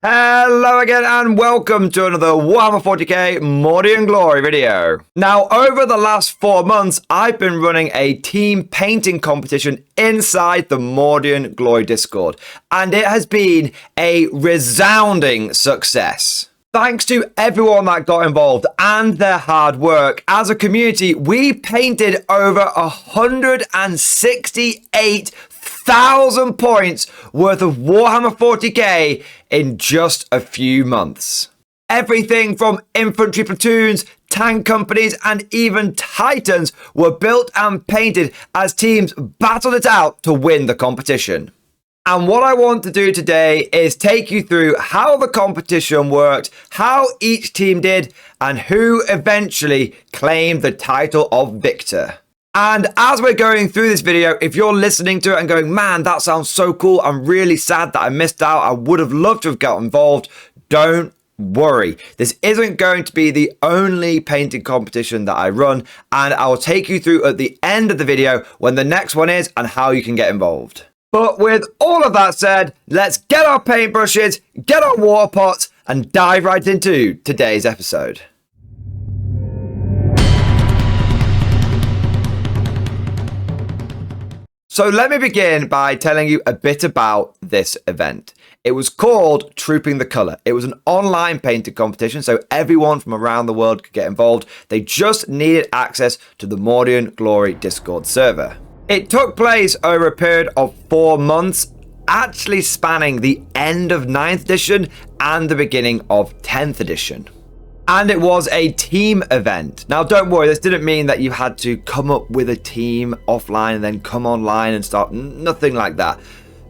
Hello again and welcome to another Warhammer 40k Morty and Glory video. Now, over the last 4 months, I've been running a team painting competition inside the Mordian Glory Discord, and it has been a resounding success. Thanks to everyone that got involved and their hard work, as a community, we painted over 168,000 points worth of Warhammer 40k in just a few months. Everything from infantry platoons, tank companies, and even titans were built and painted as teams battled it out to win the competition. And what I want to do today is take you through how the competition worked, how each team did, and who eventually claimed the title of victor. And as we're going through this video, if you're listening to it and going, man, that sounds so cool, I'm really sad that I missed out, I would have loved to have got involved, don't worry. This isn't going to be the only painting competition that I run, and I'll take you through at the end of the video when the next one is and how you can get involved. But with all of that said, let's get our paintbrushes, get our water pots, and dive right into today's episode. So let me begin by telling you a bit about this event. It was called Trooping the Colour. It was an online painting competition, so everyone from around the world could get involved. They just needed access to the Mordian Glory Discord server. It took place over a period of 4 months, actually spanning the end of 9th edition and the beginning of 10th edition. And it was a team event. Now, don't worry, this didn't mean that you had to come up with a team offline and then come online and start, nothing like that.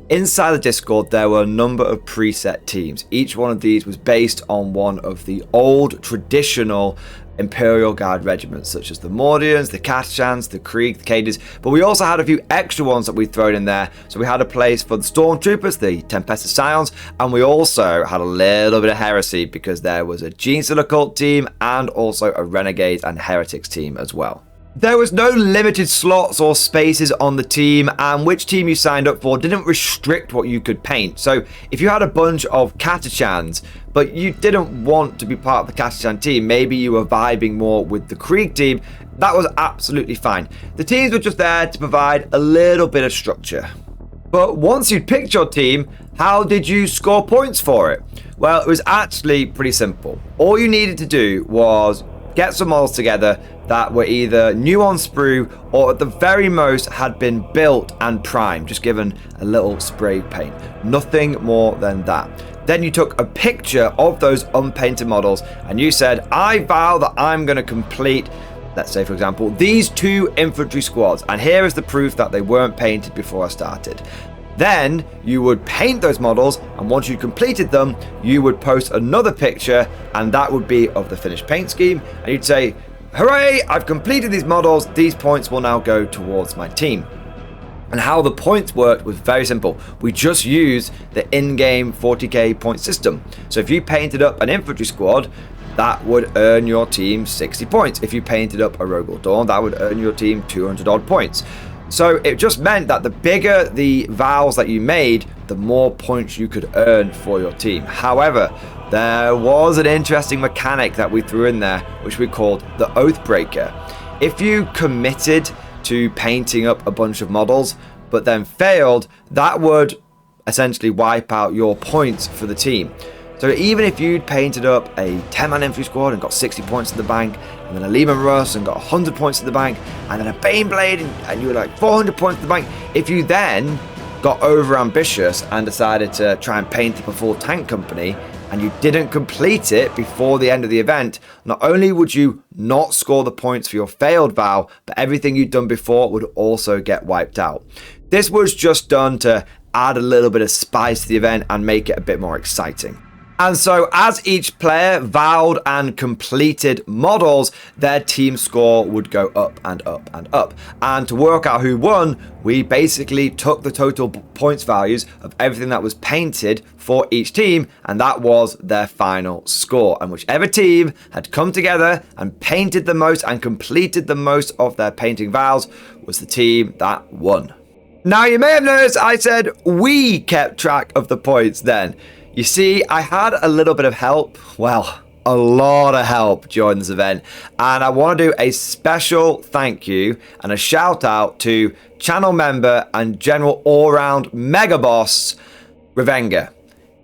Inside the Discord, there were a number of preset teams. Each one of these was based on one of the old traditional Imperial Guard regiments, such as the Mordians, the Katachans, the Krieg, the Cadians, but we also had a few extra ones that we'd thrown in there. So we had a place for the Stormtroopers, the Tempestus Scions, and we also had a little bit of heresy because there was a Genestealer cult team and also a Renegades and Heretics team as well. There was no limited slots or spaces on the team, and which team you signed up for didn't restrict what you could paint. So if you had a bunch of Katachans, but you didn't want to be part of the Katachan team, maybe you were vibing more with the Krieg team, that was absolutely fine. The teams were just there to provide a little bit of structure. But once you'd picked your team, how did you score points for it? Well, it was actually pretty simple. All you needed to do was get some models together that were either new on sprue or at the very most had been built and primed, just given a little spray paint. Nothing more than that. Then you took a picture of those unpainted models and you said, I vow that I'm going to complete, let's say for example, these 2 infantry squads, and here is the proof that they weren't painted before I started. Then you would paint those models, and once you completed them, you would post another picture, and that would be of the finished paint scheme, and you'd say, hooray, I've completed these models, these points will now go towards my team. And how the points worked was very simple. We just used the in-game 40k point system. So if you painted up an infantry squad, that would earn your team 60 points. If you painted up a Rogue or Dawn, that would earn your team 200 odd points. So it just meant that the bigger the vows that you made, the more points you could earn for your team. However, there was an interesting mechanic that we threw in there, which we called the Oathbreaker. If you committed to painting up a bunch of models, but then failed, that would essentially wipe out your points for the team. So even if you'd painted up a 10-man infantry squad and got 60 points in the bank, and then a Lehman Russ and got 100 points in the bank, and then a Baneblade and you were like 400 points in the bank, if you then got over ambitious and decided to try and paint up a full tank company, and you didn't complete it before the end of the event, not only would you not score the points for your failed vow, but everything you'd done before would also get wiped out. This was just done to add a little bit of spice to the event and make it a bit more exciting. And so as each player vowed and completed models, their team score would go up and up and up. And to work out who won, we basically took the total points values of everything that was painted for each team, and that was their final score. And whichever team had come together and painted the most and completed the most of their painting vows was the team that won. Now, you may have noticed I said we kept track of the points then. You see, I had a little bit of help. Well, a lot of help during this event, and I want to do a special thank you and a shout out to channel member and general all-round mega boss Revenga.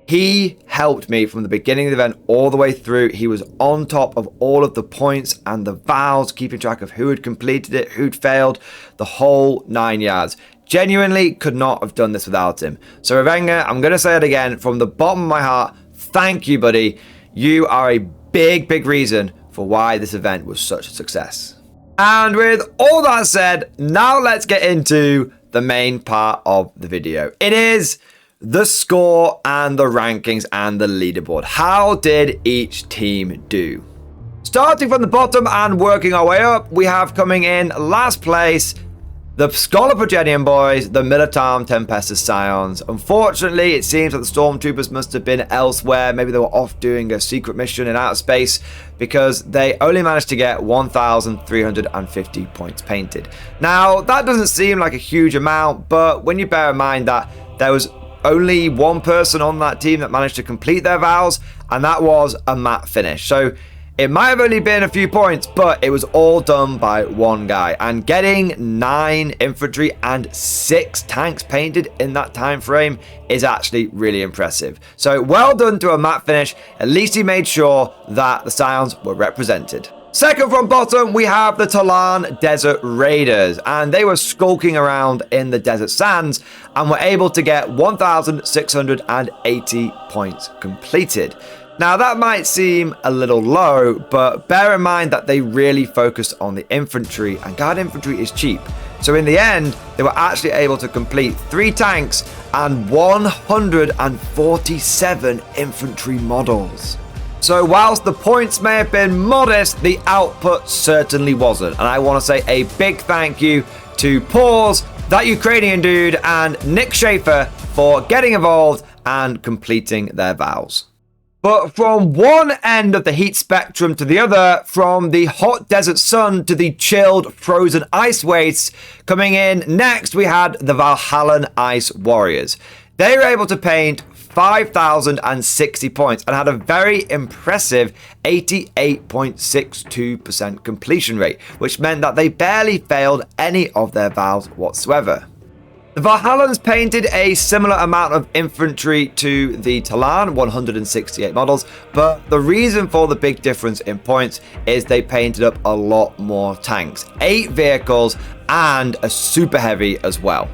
He helped me from the beginning of the event all the way through. He was on top of all of the points and the vows, keeping track of who had completed it, who'd failed, the whole 9 yards. Genuinely could not have done this without him. So Revenga, I'm going to say it again from the bottom of my heart. Thank you, buddy. You are a big reason for why this event was such a success. And with all that said, now let's get into the main part of the video. It is the score and the rankings and the leaderboard. How did each team do? Starting from the bottom and working our way up, we have coming in last place the Scholar Progenian boys, the Militarm Tempestus Scions. Unfortunately, it seems that the Stormtroopers must have been elsewhere. Maybe they were off doing a secret mission in outer space, because they only managed to get 1,350 points painted. Now, that doesn't seem like a huge amount, but when you bear in mind that there was only one person on that team that managed to complete their vows, and that was a matte finish. So it might have only been a few points, but it was all done by one guy. And getting 9 infantry and 6 tanks painted in that time frame is actually really impressive. So well done to a matte finish. At least he made sure that the Scions were represented. Second from bottom, we have the Talan Desert Raiders, and they were skulking around in the desert sands and were able to get 1,680 points completed. Now, that might seem a little low, but bear in mind that they really focused on the infantry, and guard infantry is cheap. So in the end, they were actually able to complete 3 tanks and 147 infantry models. So whilst the points may have been modest, the output certainly wasn't. And I want to say a big thank you to Paws, that Ukrainian dude, and Nick Schaefer for getting involved and completing their vows. But from one end of the heat spectrum to the other, from the hot desert sun to the chilled frozen ice wastes, coming in next we had the Valhallan Ice Warriors. They were able to paint 5,060 points and had a very impressive 88.62% completion rate, which meant that they barely failed any of their vows whatsoever. The Valhallans painted a similar amount of infantry to the Talan, 168 models, but the reason for the big difference in points is they painted up a lot more tanks, 8 vehicles and a super heavy as well.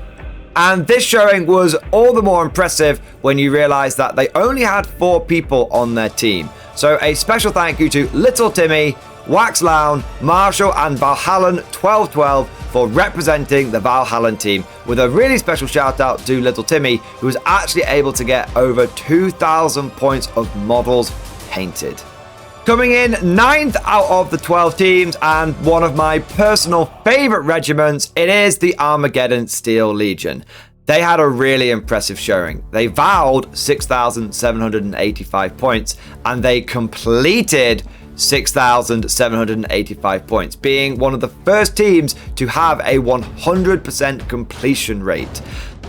And this showing was all the more impressive when you realize that they only had 4 people on their team. So a special thank you to Little Timmy, Wax Lown, Marshall and Valhallan 1212 for representing the Valhallan team, with a really special shout out to Little Timmy, who was actually able to get over 2,000 points of models painted. Coming in 9th out of the 12 teams, and one of my personal favorite regiments, it is the Armageddon Steel Legion. They had a really impressive showing. They vowed 6,785 points, and they completed 6,785 points, being one of the first teams to have a 100% completion rate.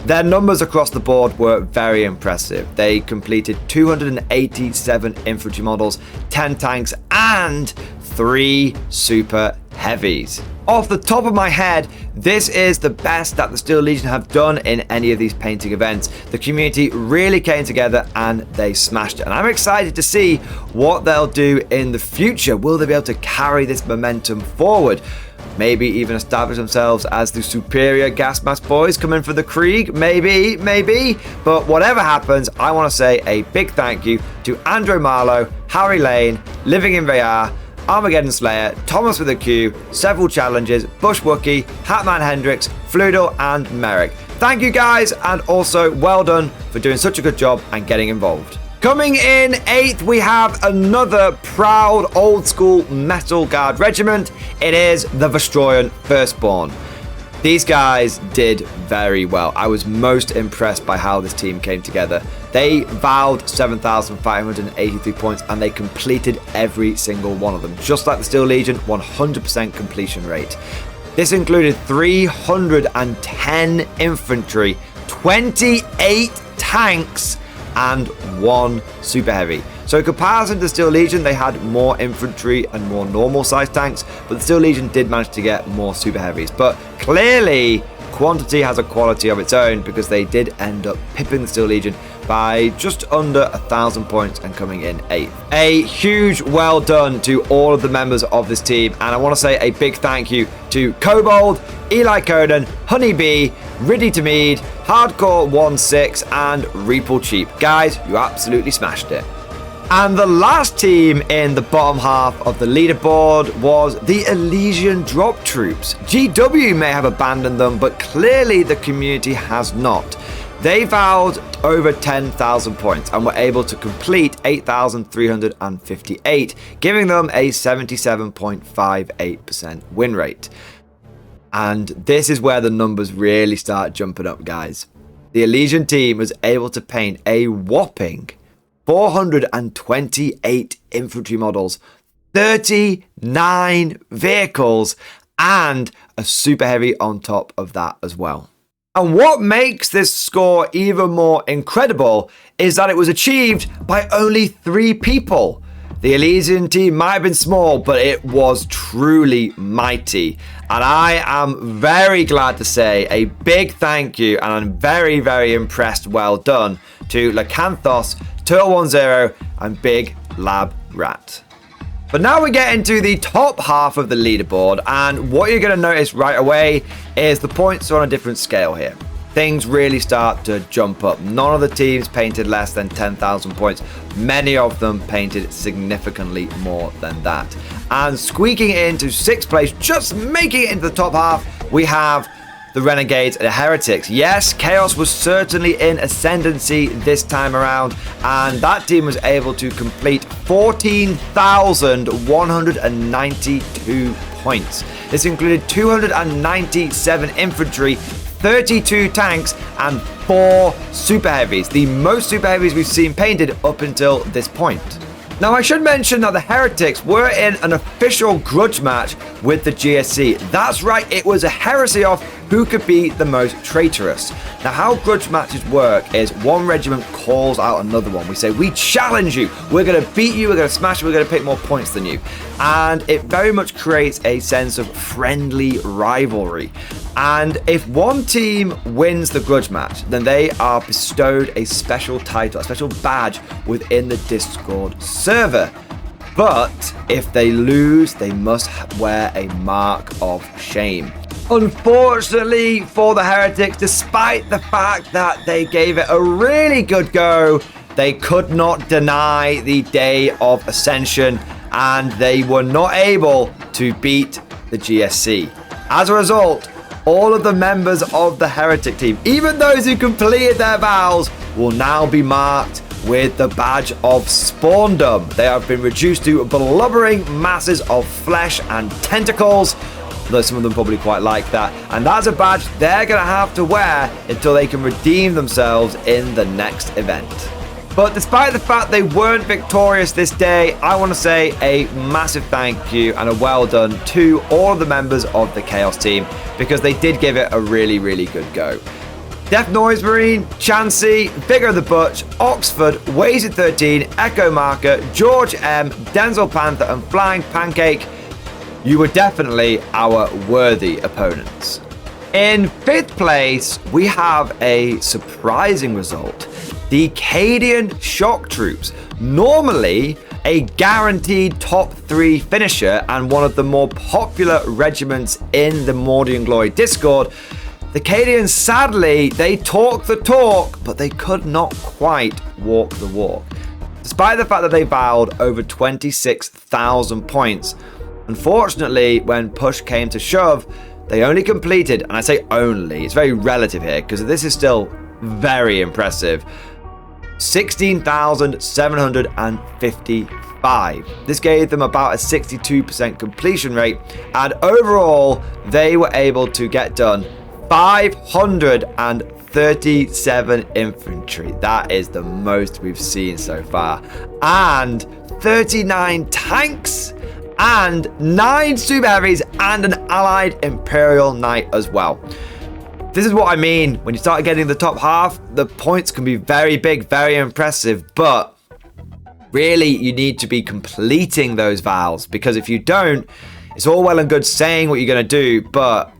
Their numbers across the board were very impressive. They completed 287 infantry models, 10 tanks, and 3 super heavies. Off the top of my head, this is the best that the Steel Legion have done in any of these painting events. The community really came together and they smashed it. And I'm excited to see what they'll do in the future. Will they be able to carry this momentum forward? Maybe even establish themselves as the superior gas mask boys coming for the Krieg? Maybe. But whatever happens, I want to say a big thank you to Andrew Marlowe, Harry Lane, Living in VR, Armageddon Slayer, Thomas with a Q, several challenges, Bush Wookie, Hatman Hendricks, Fludo, and Merrick. Thank you guys, and also well done for doing such a good job and getting involved. Coming in 8th, we have another proud old school Metal Guard regiment. It is the Vestroyan Firstborn. These guys did very well. I was most impressed by how this team came together. They vowed 7,583 points and they completed every single one of them. Just like the Steel Legion, 100% completion rate. This included 310 infantry, 28 tanks, and 1 super heavy. So in comparison to the Steel Legion, they had more infantry and more normal sized tanks, but the Steel Legion did manage to get more super heavies. But clearly, quantity has a quality of its own, because they did end up pipping the Steel Legion by just under 1,000 points and coming in 8th. A huge well done to all of the members of this team, and I want to say a big thank you to Kobold, Eli Conan, Honeybee, Riddy to Mead, Hardcore 16, and Reaple Cheap. Guys, you absolutely smashed it. And the last team in the bottom half of the leaderboard was the Elysian Drop Troops. GW may have abandoned them, but clearly the community has not. They vowed over 10,000 points and were able to complete 8,358, giving them a 77.58% win rate. And this is where the numbers really start jumping up, guys. The Elysian team was able to paint a whopping 428 infantry models, 39 vehicles, and a super heavy on top of that as well. And what makes this score even more incredible is that it was achieved by only 3 people. The Elysian team might have been small, but it was truly mighty. And I am very glad to say a big thank you, and I'm very, very impressed, well done, to Lacanthos, Turl10, and Big Lab Rat. But now we get into the top half of the leaderboard, and what you're going to notice right away is the points are on a different scale here. Things really start to jump up. None of the teams painted less than 10,000 points. Many of them painted significantly more than that. And squeaking into 6th place, just making it into the top half, we have the Renegades and the Heretics. Yes, Chaos was certainly in ascendancy this time around, and that team was able to complete 14,192 points. This included 297 infantry, 32 tanks, and 4 super heavies, the most super heavies we've seen painted up until this point. Now, I should mention that the Heretics were in an official grudge match with the GSC. That's right, it was a heresy of who could be the most traitorous. Now, how grudge matches work is one regiment calls out another one. We say, we challenge you, we're going to beat you, we're going to smash you, we're going to pick more points than you. And it very much creates a sense of friendly rivalry. And if one team wins the grudge match, then they are bestowed a special title, a special badge within the Discord server. But if they lose, they must wear a mark of shame. Unfortunately for the Heretics, despite the fact that they gave it a really good go, they could not deny the Day of Ascension, and they were not able to beat the GSC. As a result, all of the members of the Heretic team, even those who completed their vows, will now be marked with the badge of Spawndom. They have been reduced to blubbering masses of flesh and tentacles, though some of them probably quite like that. And that's a badge they're going to have to wear until they can redeem themselves in the next event. But despite the fact they weren't victorious this day, I want to say a massive thank you and a well done to all of the members of the Chaos team, because they did give it a really, really good go. Death Noise Marine, Chansey, Vigor of the Butch, Oxford, Wasted 13, Echo Marker, George M, Denzel Panther, and Flying Pancake, you were definitely our worthy opponents. In 5th place, we have a surprising result. The Cadian Shock Troops, normally a guaranteed top 3 finisher and one of the more popular regiments in the Mordy and Glory Discord, the Cadians, sadly, they talk the talk, but they could not quite walk the walk. Despite the fact that they vowed over 26,000 points, unfortunately, when push came to shove, they only completed, and I say only, it's very relative here, because this is still very impressive, 16,755. This gave them about a 62% completion rate, and overall, they were able to get done 537 infantry. That is the most we've seen so far. And 39 tanks, and 9 super heavies, and an allied Imperial Knight as well. This is what I mean. When you start getting the top half, the points can be very big, very impressive, but really you need to be completing those vows, because if you don't, it's all well and good saying what you're going to do, but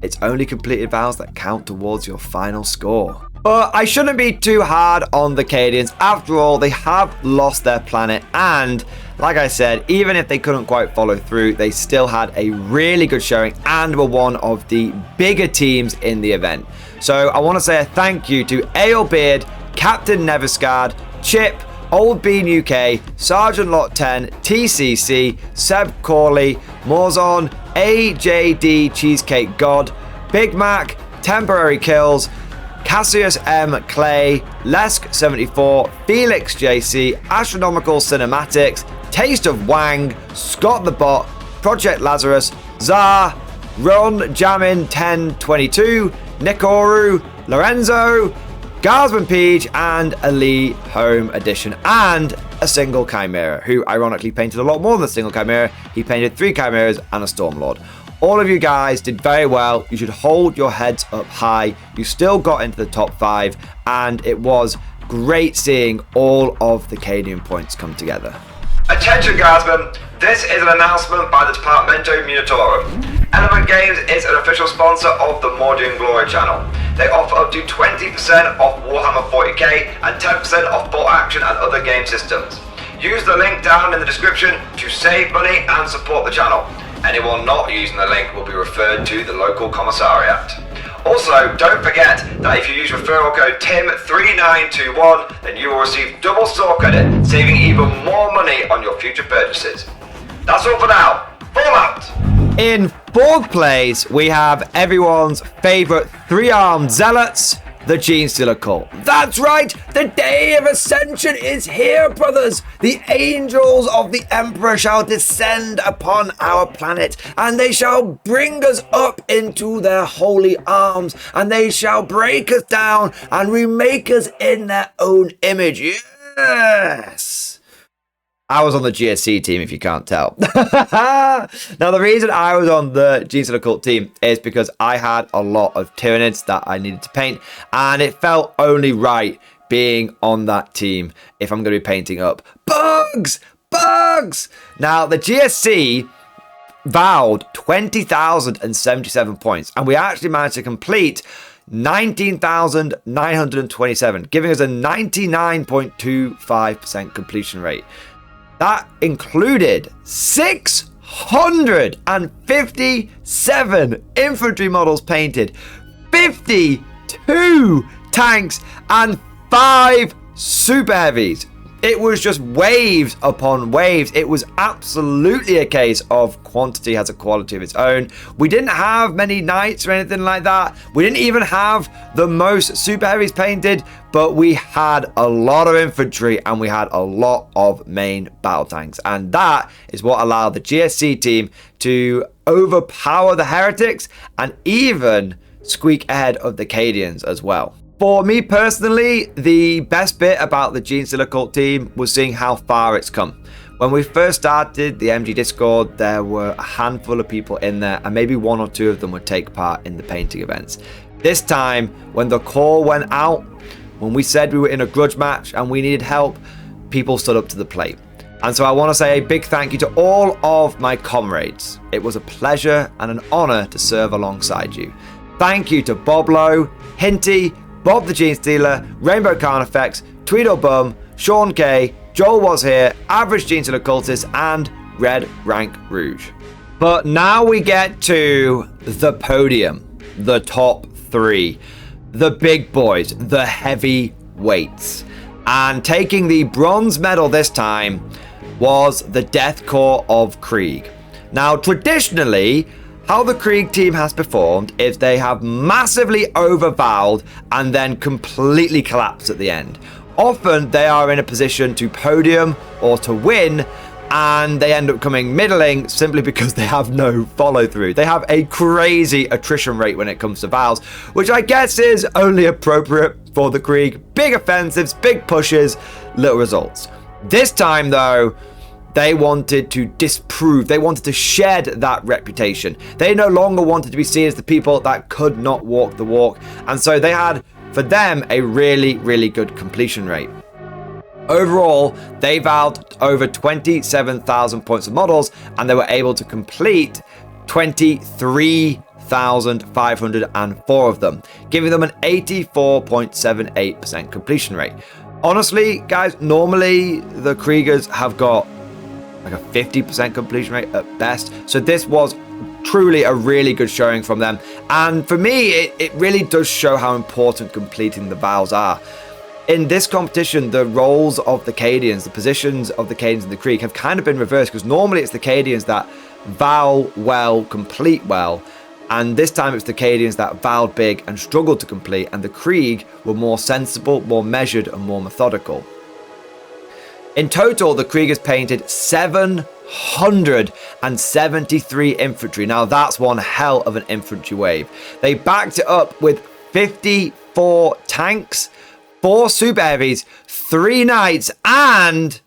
it's only completed vows that count towards your final score. But I shouldn't be too hard on the Cadians. After all, they have lost their planet, and like I said, even if they couldn't quite follow through, they still had a really good showing and were one of the bigger teams in the event. So I want to say a thank you to Ale Beard, Captain Neverscard, Chip, Old Bean UK, Sergeant Lot 10, TCC, Seb Corley, Morzon, AJD Cheesecake God, Big Mac, Temporary Kills, Cassius M. Clay, Lesk74, Felix JC, Astronomical Cinematics, Taste of Wang, Scott the Bot, Project Lazarus, Zar, Ron Jamin 1022, Nikoru, Lorenzo, Garsman Peach, and Ali Home Edition, and a single Chimera, who ironically painted a lot more than a single Chimera. He painted 3 Chimeras and a Stormlord. All of you guys did very well. You should hold your heads up high. You still got into the top 5, and it was great seeing all of the Cadian points come together. Attention Guardsmen, this is an announcement by the Departamento Munitorum. Element Games is an official sponsor of the Mordian Glory channel. They offer up to 20% off Warhammer 40k and 10% off Bolt Action and other game systems. Use the link down in the description to save money and support the channel. Anyone not using the link will be referred to the local commissariat. Also, don't forget that if you use referral code TIM3921, then you will receive double store credit, saving even more money on your future purchases. That's all for now. Fallout! In 4th place, we have everyone's favourite 3-armed zealots, the Genestealer Cult. That's right, the day of ascension is here, brothers. The angels of the Emperor shall descend upon our planet, and they shall bring us up into their holy arms, and they shall break us down and remake us in their own image. Yes! I was on the GSC team, if you can't tell. Now, the reason I was on the Genestealer Cult team is because I had a lot of Tyranids that I needed to paint, and it felt only right being on that team if I'm going to be painting up bugs. Now, the GSC vowed 20,077 points, and we actually managed to complete 19,927, giving us a 99.25% completion rate. That included 657 infantry models painted, 52 tanks, and 5 super heavies. It was just waves upon waves. It was absolutely a case of quantity has a quality of its own. We didn't have many knights or anything like that. We didn't even have the most super heavies painted, but we had a lot of infantry and we had a lot of main battle tanks. And that is what allowed the GSC team to overpower the heretics and even squeak ahead of the Cadians as well. For me personally, the best bit about the Genestealer Cult team was seeing how far it's come. When we first started the MG Discord, there were a handful of people in there, and maybe 1 or 2 of them would take part in the painting events. This time, when the call went out, when we said we were in a grudge match and we needed help, people stood up to the plate. And so I want to say a big thank you to all of my comrades. It was a pleasure and an honor to serve alongside you. Thank you to Bob Lowe, Hinty, Bob the Genestealer, Rainbow Carnifex, Tweedle Bum, Sean K, Joel Was Here, Average Genestealer Cultist, and Red Rank Rouge. But now we get to the podium, the top 3, the big boys, the heavy weights. And taking the bronze medal this time was the Death Corps of Krieg. Now, traditionally, how the Krieg team has performed is they have massively overvowed and then completely collapsed at the end. Often they are in a position to podium or to win, and they end up coming middling simply because they have no follow through. They have a crazy attrition rate when it comes to vows, which I guess is only appropriate for the Krieg. Big offensives, big pushes, little results. This time though, They wanted to disprove, they wanted to shed that reputation. They no longer wanted to be seen as the people that could not walk the walk. And so they had, for them, a really, really good completion rate. Overall, they valved over 27,000 points of models, and they were able to complete 23,504 of them, giving them an 84.78% completion rate. Honestly, guys, normally the Kriegers have got like a 50% completion rate at best. So this was truly a really good showing from them. And for me, it really does show how important completing the vows are. In this competition, the roles of the Cadians, the positions of the Cadians and the Krieg have kind of been reversed, because normally it's the Cadians that vow well, complete well, and this time it's the Cadians that vowed big and struggled to complete, and the Krieg were more sensible, more measured, and more methodical. In total, the Kriegers painted 773 infantry. Now that's one hell of an infantry wave. They backed it up with 54 tanks, 4 super heavies, 3 knights, and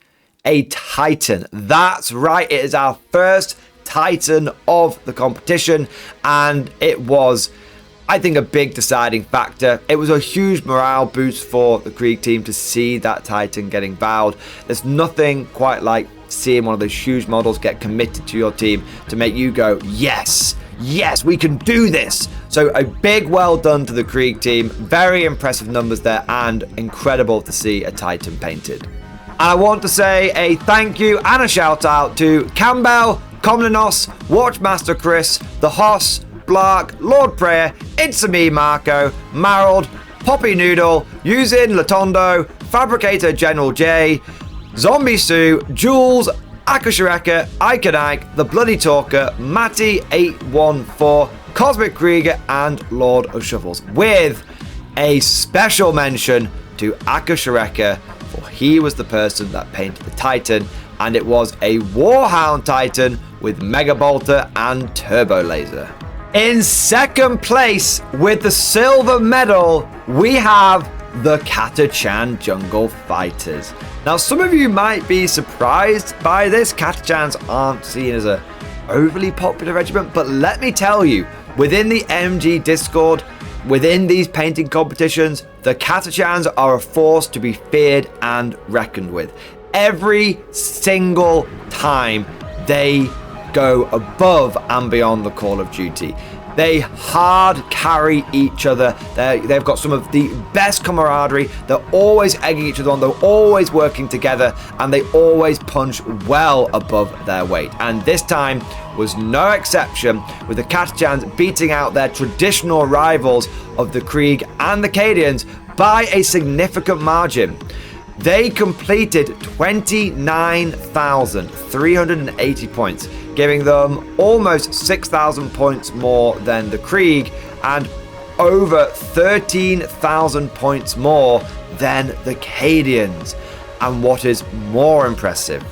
a Titan. That's right, it is our first Titan of the competition, and it was, I think, a big deciding factor. It was a huge morale boost for the Krieg team to see that Titan getting vowed. There's nothing quite like seeing one of those huge models get committed to your team to make you go, yes, yes, we can do this. So a big well done to the Krieg team. Very impressive numbers there, and incredible to see a Titan painted. And I want to say a thank you and a shout out to Campbell, Commonos, Watchmaster Chris, The Hoss, Blark, Lord Prayer, It's Me Marco, Marold, Poppy Noodle, Yusin Latondo, Fabricator General J, Zombie Sue, Jules, Akashareka, Ike, The Bloody Talker, Matty814, Cosmic Krieger, and Lord of Shuffles, with a special mention to Akashareka, for he was the person that painted the Titan, and it was a Warhound Titan with Mega Bolter and Turbo Laser. In second place with the silver medal, we have the Katachan Jungle Fighters. Now, some of you might be surprised by this. Katachans aren't seen as a overly popular regiment, but let me tell you, within the MG Discord, within these painting competitions, the Katachans are a force to be feared and reckoned with. Every single time they go above and beyond the call of duty. They hard carry each other. They've got some of the best camaraderie. They're always egging each other on. They're always working together, and they always punch well above their weight. And this time was no exception, with the Katachans beating out their traditional rivals of the Krieg and the Cadians by a significant margin. They completed 29,380 points, giving them almost 6,000 points more than the Krieg and over 13,000 points more than the Cadians. And what is more impressive,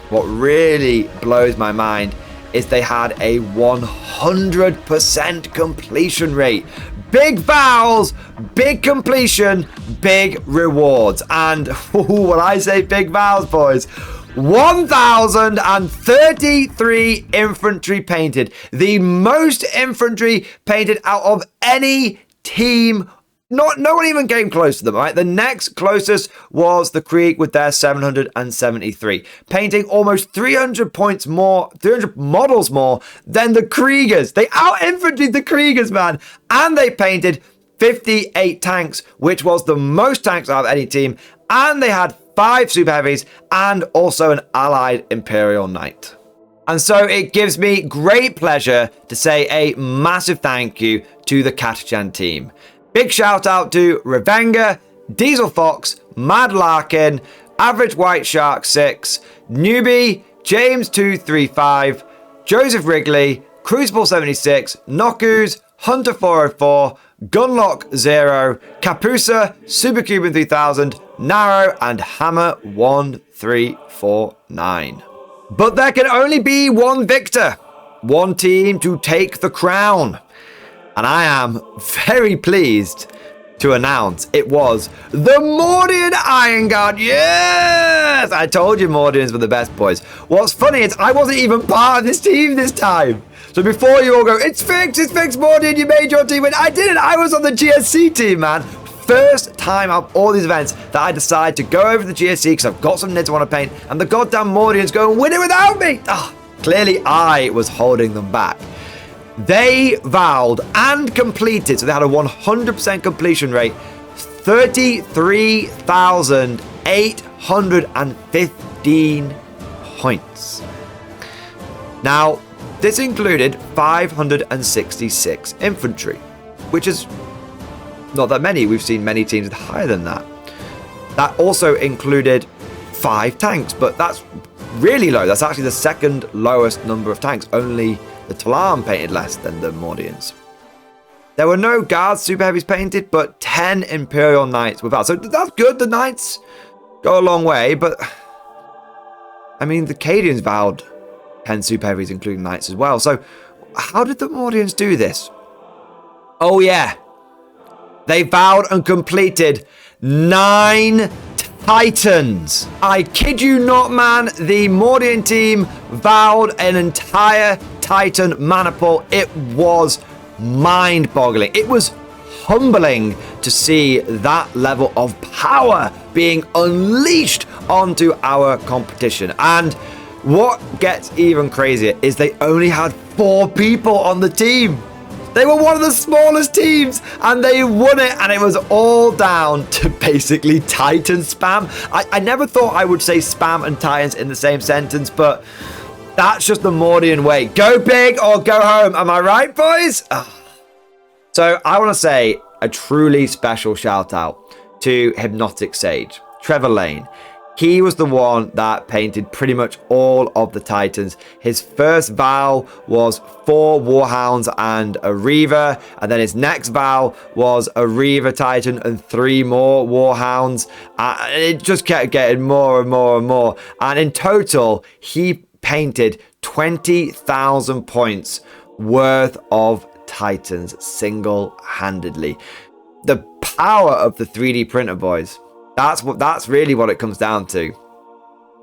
what really blows my mind, is they had a 100% completion rate. Big vows, big completion, big rewards. And when I say big vows, boys, 1,033 infantry painted. The most infantry painted out of any team. No one even came close to them, right? The next closest was the Krieg with their 773, painting almost 300 points more, 300 models more than the Kriegers. They out-infantryed the Kriegers, man. And they painted 58 tanks, which was the most tanks out of any team. And they had 5 super heavies and also an allied Imperial Knight. And so it gives me great pleasure to say a massive thank you to the Katachan team. Big shout out to Revenga, Diesel Fox, Mad Larkin, Average White Shark 6, Newbie, James 235, Joseph Wrigley, Crucible 76, Nokus, Hunter 404, Gunlock 0, Capusa, Supercuban 3000, Narrow, and Hammer 1349. But there can only be one victor, one team to take the crown. And I am very pleased to announce it was the Mordian Iron Guard. Yes! I told you Mordians were the best, boys. What's funny is I wasn't even part of this team this time. So before you all go, it's fixed, Mordian, you made your team win. I didn't. I was on the GSC team, man. First time out of all these events that I decide to go over to the GSC because I've got some nids I want to paint, and the goddamn Mordians go and win it without me. Clearly I was holding them back. They vowed and completed, so they had a 100% completion rate, 33,815 points. Now, this included 566 infantry, which is not that many. We've seen many teams with higher than that. That also included 5 tanks, but that's really low. That's actually the second lowest number of tanks. Only the Talarm painted less than the Mordians. There were no guards super heavies painted, but 10 Imperial Knights were vowed. So that's good. The Knights go a long way, but I mean, the Cadians vowed 10 super heavies, including Knights as well. So how did the Mordians do this? Oh yeah, they vowed and completed 9 Titans. I kid you not, man. The Mordian team vowed an entire Titan maniple. It was mind-boggling. It was humbling to see that level of power being unleashed onto our competition. And what gets even crazier is they only had 4 people on the team. They were one of the smallest teams, and they won it, and it was all down to basically Titan spam. I never thought I would say spam and Titans in the same sentence, but that's just the Mordian way. Go big or go home. Am I right, boys? So I want to say a truly special shout out to Hypnotic Sage, Trevor Lane. He was the one that painted pretty much all of the Titans. His first vow was 4 Warhounds and a Reaver. And then his next vow was a Reaver Titan and 3 more Warhounds. It just kept getting more and more and more. And in total, he painted 20,000 points worth of Titans single-handedly. The power of the 3D printer, boys. That's really what it comes down to.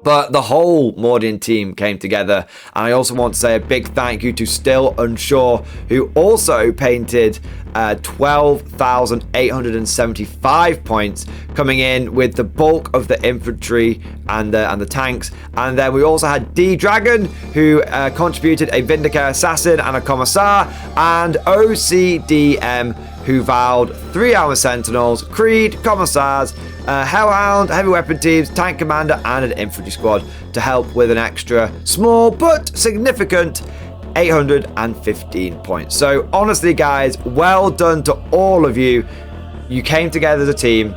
But the whole Mordian team came together, and I also want to say a big thank you to Still Unsure, who also painted 12,875 points, coming in with the bulk of the infantry and the tanks. And then we also had D Dragon, who contributed a Vindicare Assassin and a Commissar, and OCDM, who vowed 3 Armor Sentinels, Creed, Commissars, Hellhound, Heavy Weapon Teams, Tank Commander, and an Infantry Squad to help with an extra small but significant 815 points. So honestly, guys, well done to all of you. You came together as a team.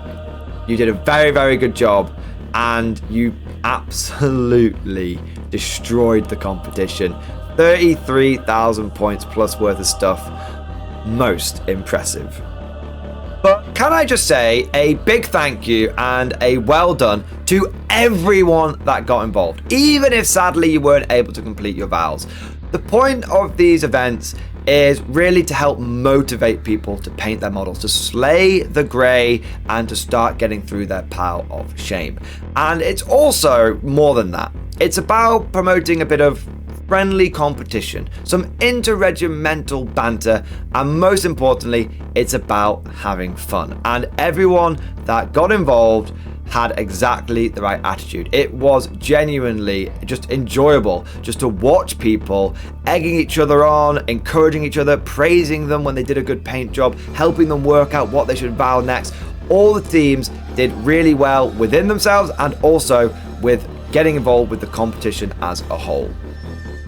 You did a very, very good job, and you absolutely destroyed the competition. 33,000 points plus worth of stuff. Most impressive. But can I just say a big thank you and a well done to everyone that got involved, even if sadly you weren't able to complete your vows. The point of these events is really to help motivate people to paint their models, to slay the grey, and to start getting through their pile of shame. And it's also more than that. It's about promoting a bit of friendly competition, some interregimental banter, and most importantly, it's about having fun. And everyone that got involved had exactly the right attitude. It was genuinely just enjoyable just to watch people egging each other on, encouraging each other, praising them when they did a good paint job, helping them work out what they should vow next. All the teams did really well within themselves and also with getting involved with the competition as a whole.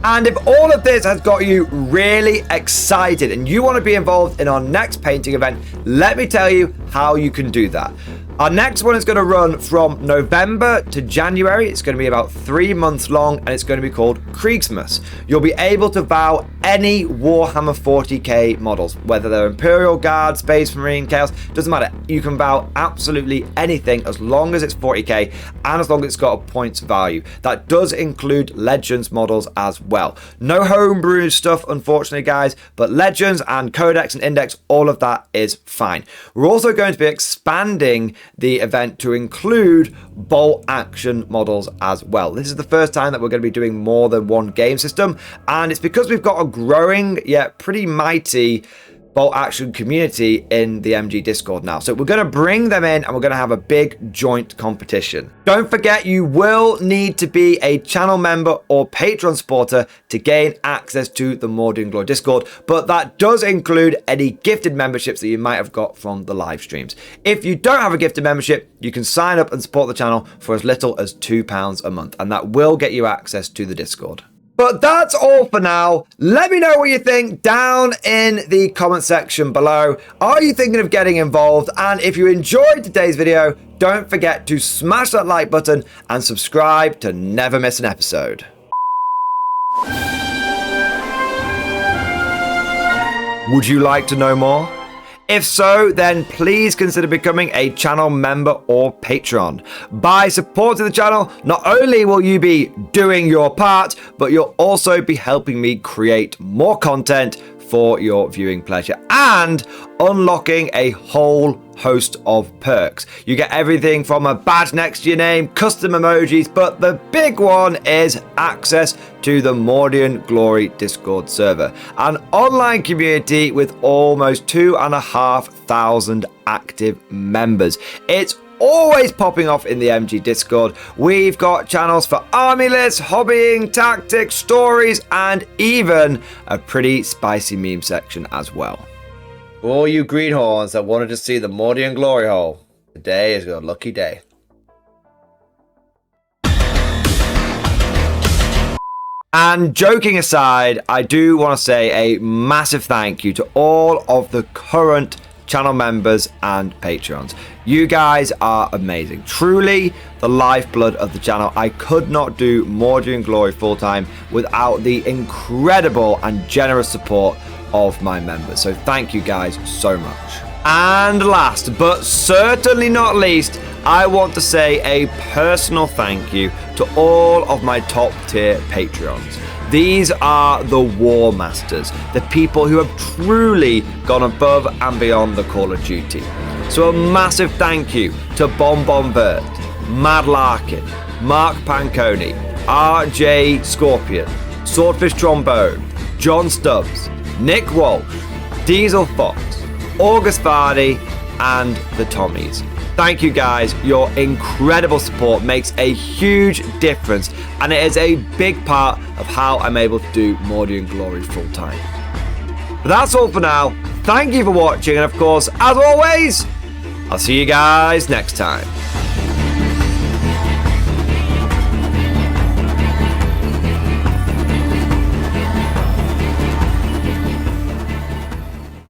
And if all of this has got you really excited and you want to be involved in our next painting event, let me tell you how you can do that. Our next one is going to run from November to January. It's going to be about 3 months long, and it's going to be called Kriegsmas. You'll be able to vow any Warhammer 40k models, whether they're Imperial Guard, Space Marine, Chaos, doesn't matter. You can vow absolutely anything as long as it's 40k and as long as it's got a points value. That does include Legends models as well. No homebrew stuff, unfortunately, guys, but Legends and Codex and Index, all of that is fine. We're also going to be expanding the event to include bolt action models as well. This is the first time that we're going to be doing more than one game system, and it's because we've got a growing yet pretty mighty bolt action community in the MG Discord now. So we're going to bring them in and we're going to have a big joint competition. Don't forget, you will need to be a channel member or Patreon supporter to gain access to the Mordy and Glory Discord, but that does include any gifted memberships that you might have got from the live streams. If you don't have a gifted membership, you can sign up and support the channel for as little as £2 a month, and that will get you access to the Discord. But that's all for now. Let me know what you think down in the comment section below. Are you thinking of getting involved? And if you enjoyed today's video, don't forget to smash that like button and subscribe to never miss an episode. Would you like to know more? If so, then please consider becoming a channel member or patron. By supporting the channel, not only will you be doing your part, but you'll also be helping me create more content for your viewing pleasure and unlocking a whole host of perks. You get everything from a badge next to your name, custom emojis, but the big one is access to the Mordy and Glory Discord server, an online community with almost 2,500 active members. It's always popping off in the MG Discord. We've got channels for army lists, hobbying, tactics, stories, and even a pretty spicy meme section as well. For all you greenhorns that wanted to see the Mordy and Glory hole, today is your lucky day. And joking aside, I do want to say a massive thank you to all of the current channel members and patrons. You guys are amazing. Truly the lifeblood of the channel. I could not do Mordy and Glory full time without the incredible and generous support of my members. So thank you guys so much. And last but certainly not least, I want to say a personal thank you to all of my top tier Patreons. These are the War Masters, the people who have truly gone above and beyond the Call of Duty. So a massive thank you to Bon Bon Vert, Mad Larkin, Mark Panconi, RJ Scorpion, Swordfish Trombone, John Stubbs, Nick Walsh, Diesel Fox, August Vardy, and the Tommies. Thank you guys, your incredible support makes a huge difference, and it is a big part of how I'm able to do Mordy and Glory full time. But that's all for now. Thank you for watching, and of course, as always, I'll see you guys next time.